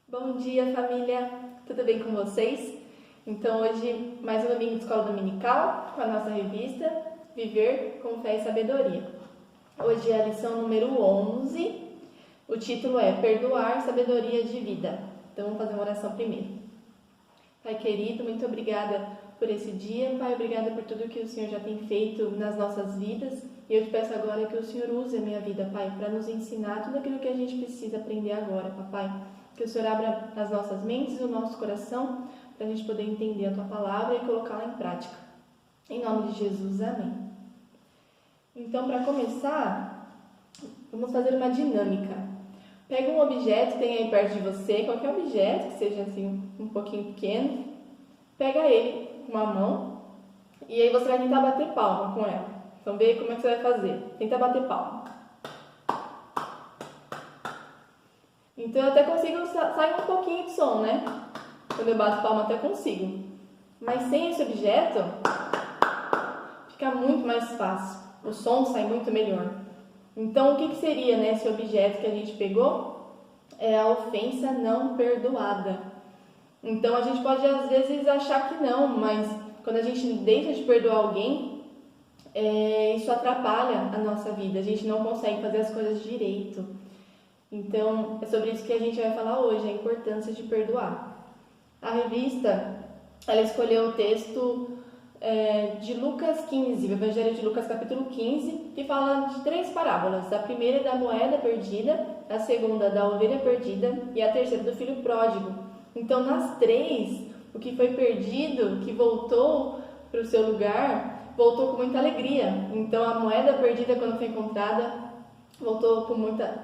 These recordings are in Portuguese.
Bom dia, família! Tudo bem com vocês? Então, hoje, mais um domingo de escola dominical com a nossa revista Viver com Fé e Sabedoria. Hoje é a lição número 11. O título é Perdoar, Sabedoria de Vida. Então, vamos fazer uma oração primeiro. Pai querido, muito obrigada por esse dia. Pai, obrigada por tudo que o Senhor já tem feito nas nossas vidas. E eu te peço agora que o Senhor use a minha vida, Pai, para nos ensinar tudo aquilo que a gente precisa aprender agora, Papai. Que o Senhor abra as nossas mentes e o nosso coração para a gente poder entender a Tua palavra e colocá-la em prática. Em nome de Jesus, amém. Então, para começar, vamos fazer uma dinâmica. Pega um objeto que tem aí perto de você, qualquer objeto que seja assim um pouquinho pequeno, pega ele com uma mão e aí você vai tentar bater palma com ela. Então, vê como é que você vai fazer. Tenta bater palma. Então eu até consigo sair um pouquinho de som, né? Quando eu bato palma até consigo. Mas sem esse objeto, fica muito mais fácil. O som sai muito melhor. Então o que seria, né, esse objeto que a gente pegou? É a ofensa não perdoada. Então a gente pode às vezes achar que não, mas quando a gente deixa de perdoar alguém, isso atrapalha a nossa vida. A gente não consegue fazer as coisas direito. Então, é sobre isso que a gente vai falar hoje, a importância de perdoar. A revista, ela escolheu o texto de Lucas 15, o Evangelho de Lucas capítulo 15, que fala de 3 parábolas. A primeira é da moeda perdida, a segunda da ovelha perdida e a terceira do filho pródigo. Então, nas 3, o que foi perdido, que voltou para o seu lugar, voltou com muita alegria. Então, a moeda perdida, quando foi encontrada, voltou com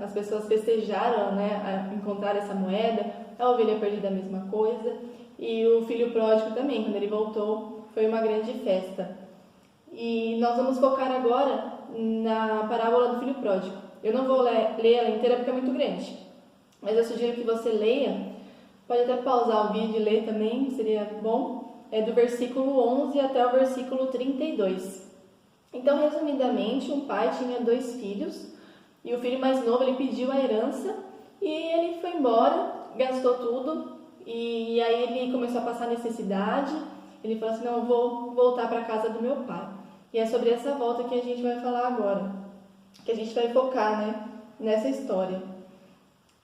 as pessoas festejaram, né, a encontrar essa moeda. A ovelha perdida a mesma coisa. E o filho pródigo também, quando ele voltou, foi uma grande festa. E nós vamos focar agora na parábola do filho pródigo. Eu não vou ler ela inteira porque é muito grande, mas eu sugiro que você leia. Pode até pausar o vídeo e ler também, seria bom. É do versículo 11 até o versículo 32. Então, resumidamente, um pai tinha 2 filhos. E o filho mais novo, ele pediu a herança e ele foi embora, gastou tudo. E aí ele começou a passar necessidade. Ele falou assim, não, eu vou voltar para a casa do meu pai. E é sobre essa volta que a gente vai falar agora. Que a gente vai focar, né, nessa história.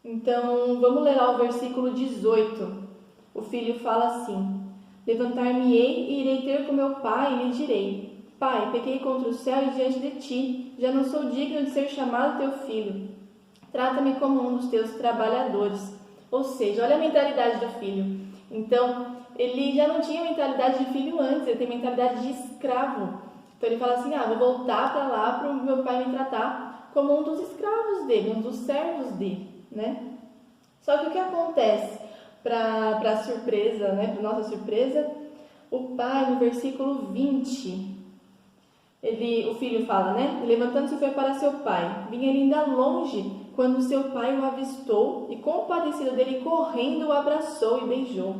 Então, vamos ler lá o versículo 18. O filho fala assim, levantar-me-ei e irei ter com meu pai e lhe direi, Pai, pequei contra o céu e diante de ti, já não sou digno de ser chamado teu filho. Trata-me como um dos teus trabalhadores. Ou seja, olha a mentalidade do filho. Então, ele já não tinha mentalidade de filho antes, ele tem mentalidade de escravo. Então, ele fala assim, vou voltar para lá para o meu pai me tratar como um dos escravos dele, um dos servos dele, né? Só que o que acontece? Para surpresa, né? Para nossa surpresa, o pai, no versículo 20... o filho fala, né? Levantando-se foi para seu pai. Vinha ele ainda longe, quando seu pai o avistou e, compadecido dele, correndo, o abraçou e beijou.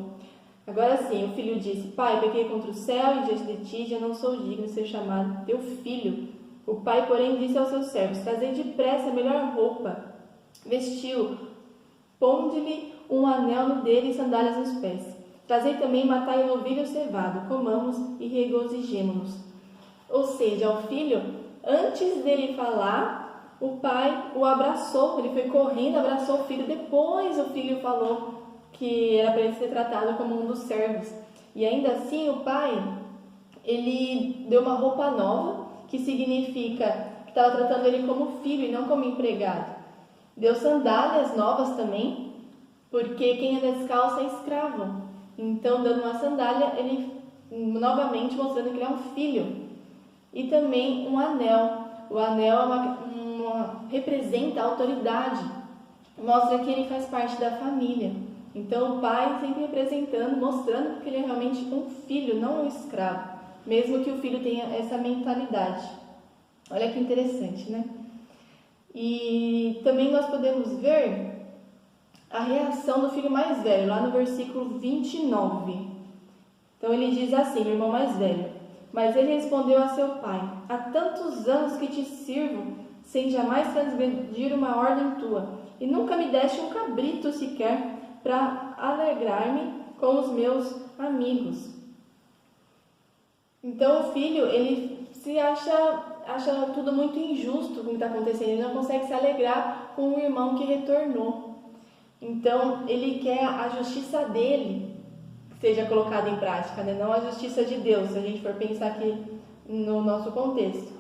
Agora sim, o filho disse, Pai, pequei contra o céu e diante de ti, já não sou digno de ser chamado teu filho. O pai, porém, disse aos seus servos, trazei depressa a melhor roupa. Vestiu, ponde-lhe um anel no dedo e sandálias nos pés. Trazei também, matai o novilho cevado, comamos e regozijemo-nos. Ou seja, o filho, antes dele falar, o pai o abraçou, ele foi correndo, abraçou o filho, depois o filho falou que era para ele ser tratado como um dos servos. E ainda assim o pai, ele deu uma roupa nova, que significa que estava tratando ele como filho e não como empregado. Deu sandálias novas também, porque quem anda descalço é escravo. Então, dando uma sandália, ele novamente mostrando que ele é um filho. E também um anel. O anel representa a autoridade, mostra que ele faz parte da família. Então o pai sempre representando, mostrando que ele é realmente um filho, não um escravo, mesmo que o filho tenha essa mentalidade. Olha que interessante, né? E também nós podemos ver a reação do filho mais velho, lá no versículo 29. Então ele diz assim, o irmão mais velho, mas ele respondeu a seu pai, há tantos anos que te sirvo, sem jamais transgredir uma ordem tua, e nunca me deste um cabrito sequer, para alegrar-me com os meus amigos. Então o filho, ele se acha tudo muito injusto com o que está acontecendo, ele não consegue se alegrar com o irmão que retornou. Então ele quer a justiça dele seja colocada em prática, né? Não a justiça de Deus, se a gente for pensar aqui no nosso contexto.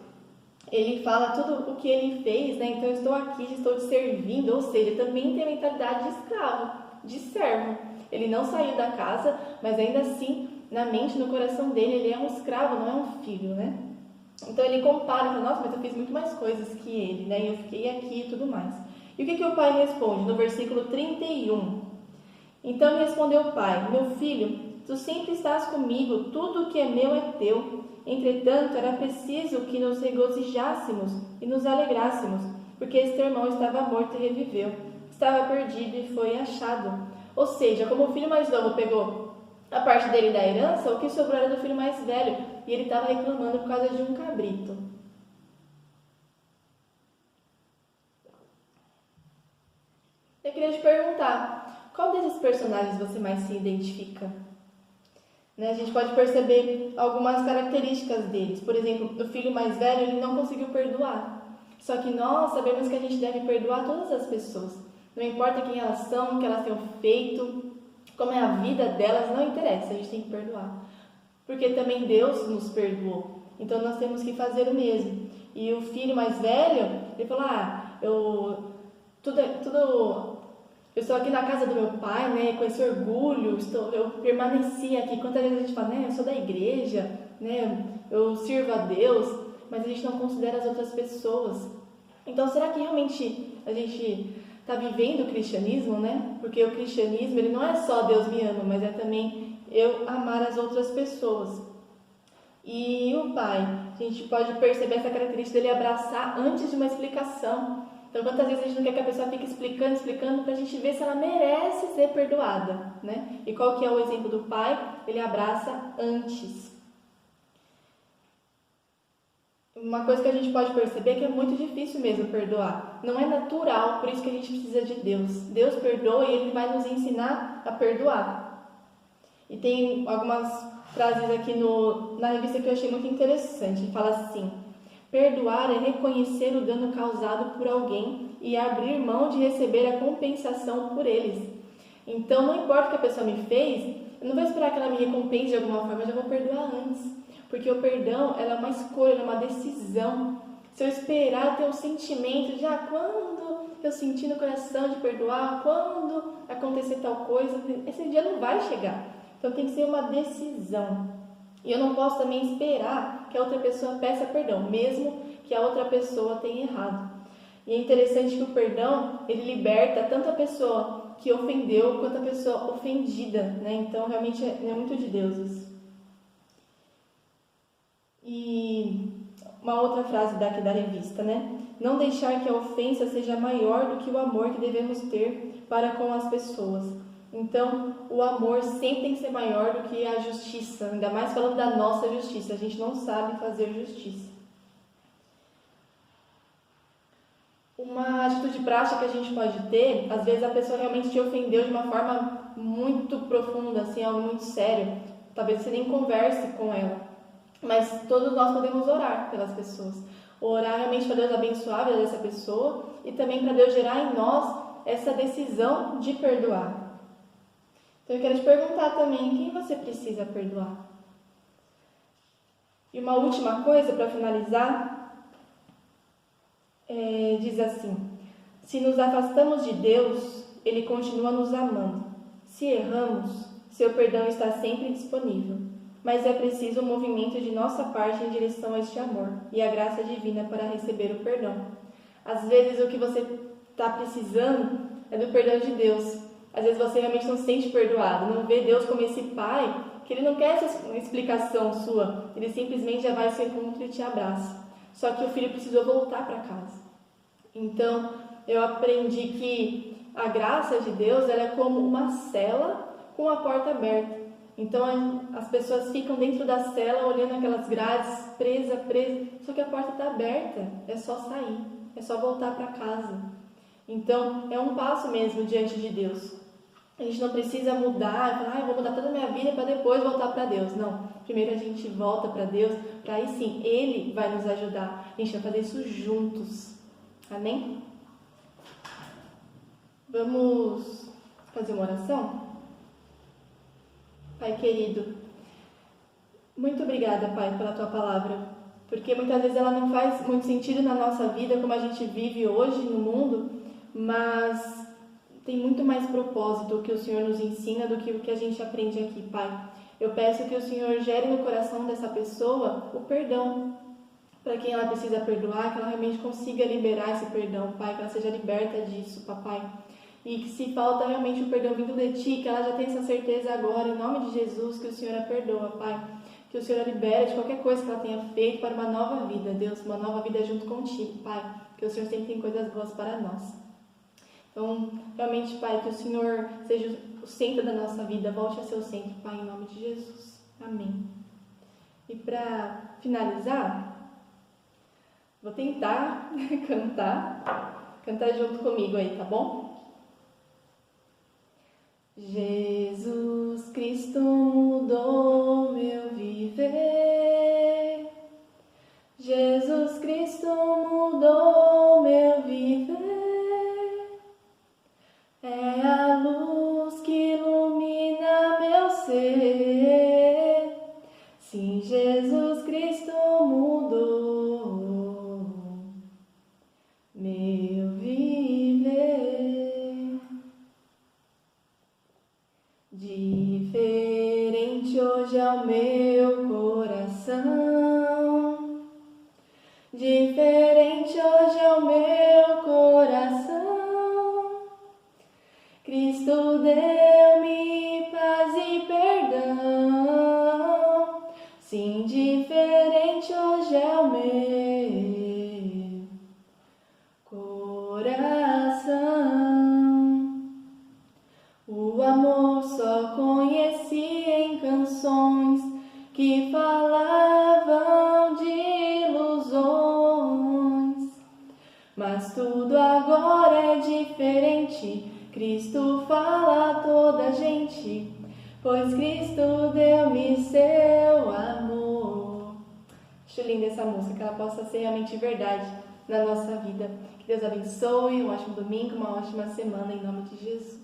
Ele fala tudo o que ele fez, né? Então eu estou aqui, estou te servindo, ou seja, também tem a mentalidade de escravo, de servo. Ele não saiu da casa, mas ainda assim, na mente, no coração dele, ele é um escravo, não é um filho, né? Então ele compara, fala, nossa, mas eu fiz muito mais coisas que ele, né? E eu fiquei aqui e tudo mais. E o que o pai responde? No versículo 31. Então lhe respondeu o pai, meu filho, tu sempre estás comigo, tudo o que é meu é teu. Entretanto, era preciso que nos regozijássemos e nos alegrássemos, porque este teu irmão estava morto e reviveu, estava perdido e foi achado. Ou seja, como o filho mais novo pegou a parte dele da herança, o que sobrou era do filho mais velho, e ele estava reclamando por causa de um cabrito. Eu queria te perguntar, qual desses personagens você mais se identifica? A gente pode perceber algumas características deles. Por exemplo, o filho mais velho, ele não conseguiu perdoar. Só que nós sabemos que a gente deve perdoar todas as pessoas. Não importa quem elas são, o que elas tenham feito, como é a vida delas, não interessa, a gente tem que perdoar. Porque também Deus nos perdoou. Então nós temos que fazer o mesmo. E o filho mais velho, ele falou, eu estou aqui na casa do meu pai, né, com esse orgulho, eu permaneci aqui. Quantas vezes a gente fala, né, eu sou da igreja, né, eu sirvo a Deus, mas a gente não considera as outras pessoas. Então, será que realmente a gente está vivendo o cristianismo, né? Porque o cristianismo, ele não é só Deus me ama, mas é também eu amar as outras pessoas. E o pai, a gente pode perceber essa característica dele abraçar antes de uma explicação. Então, quantas vezes a gente não quer que a pessoa fique explicando para a gente ver se ela merece ser perdoada, né? E qual que é o exemplo do pai? Ele abraça antes. Uma coisa que a gente pode perceber é que é muito difícil mesmo perdoar. Não é natural, por isso que a gente precisa de Deus. Deus perdoa e Ele vai nos ensinar a perdoar. E tem algumas frases aqui na revista que eu achei muito interessante. Ele fala assim: perdoar é reconhecer o dano causado por alguém e abrir mão de receber a compensação por eles. Então, não importa o que a pessoa me fez, eu não vou esperar que ela me recompense de alguma forma, eu já vou perdoar antes. Porque o perdão, ela é uma escolha, ela é uma decisão. Se eu esperar ter um sentimento, já quando eu sentir no coração de perdoar, quando acontecer tal coisa, esse dia não vai chegar. Então tem que ser uma decisão. E eu não posso também esperar que a outra pessoa peça perdão, mesmo que a outra pessoa tenha errado. E é interessante que o perdão, ele liberta tanto a pessoa que ofendeu, quanto a pessoa ofendida, né? Então realmente é muito de Deus isso. E uma outra frase daqui da revista, né? Não deixar que a ofensa seja maior do que o amor que devemos ter para com as pessoas. Então, o amor sempre tem que ser maior do que a justiça, ainda mais falando da nossa justiça. A gente não sabe fazer justiça. Uma atitude prática que a gente pode ter, às vezes a pessoa realmente te ofendeu de uma forma muito profunda, assim, algo muito sério. Talvez você nem converse com ela. Mas todos nós podemos orar pelas pessoas. Orar realmente para Deus abençoar a vida dessa pessoa e também para Deus gerar em nós essa decisão de perdoar. Então eu quero te perguntar também, quem você precisa perdoar? E uma última coisa para finalizar, diz assim: se nos afastamos de Deus, Ele continua nos amando. Se erramos, seu perdão está sempre disponível. Mas é preciso um movimento de nossa parte em direção a este amor e a graça divina para receber o perdão. Às vezes o que você está precisando é do perdão de Deus. Às vezes você realmente não se sente perdoado, não vê Deus como esse pai, que Ele não quer essa explicação sua, Ele simplesmente já vai ao seu encontro e te abraça. Só que o filho precisou voltar para casa. Então eu aprendi que a graça de Deus ela é como uma cela com a porta aberta. Então as pessoas ficam dentro da cela olhando aquelas grades, presa, só que a porta está aberta, é só sair, é só voltar para casa. Então é um passo mesmo diante de Deus. A gente não precisa mudar e falar, eu vou mudar toda a minha vida para depois voltar para Deus. Não. Primeiro a gente volta para Deus, para aí sim, Ele vai nos ajudar. A gente vai fazer isso juntos. Amém? Vamos fazer uma oração? Pai querido, muito obrigada, Pai, pela Tua palavra. Porque muitas vezes ela não faz muito sentido na nossa vida, como a gente vive hoje no mundo, mas tem muito mais propósito o que o Senhor nos ensina do que o que a gente aprende aqui, Pai. Eu peço que o Senhor gere no coração dessa pessoa o perdão, para quem ela precisa perdoar, que ela realmente consiga liberar esse perdão, Pai, que ela seja liberta disso, Papai. E que se falta realmente o perdão vindo de Ti, que ela já tenha essa certeza agora, em nome de Jesus, que o Senhor a perdoa, Pai. Que o Senhor a libere de qualquer coisa que ela tenha feito para uma nova vida, Deus, uma nova vida junto contigo, Pai. Que o Senhor sempre tem coisas boas para nós. Então, realmente, Pai, que o Senhor seja o centro da nossa vida, volte a ser o centro, Pai, em nome de Jesus. Amém. E para finalizar, vou tentar cantar junto comigo aí, tá bom? Jesus Cristo mudou meu viver. Jesus Cristo mudou meu viver. É a luz que ilumina meu ser. Sim, Jesus Cristo mudou meu viver. Diferente hoje é o meu coração. Diferente hoje é o meu coração. Cristo deu-me paz e perdão. Sim, diferente hoje é o meu coração. O amor só conheci em canções que falavam de ilusões. Mas tudo agora é diferente. Cristo fala a toda a gente, pois Cristo deu-me seu amor. Acho linda essa música, que ela possa ser realmente verdade na nossa vida. Que Deus abençoe, um ótimo domingo, uma ótima semana, em nome de Jesus.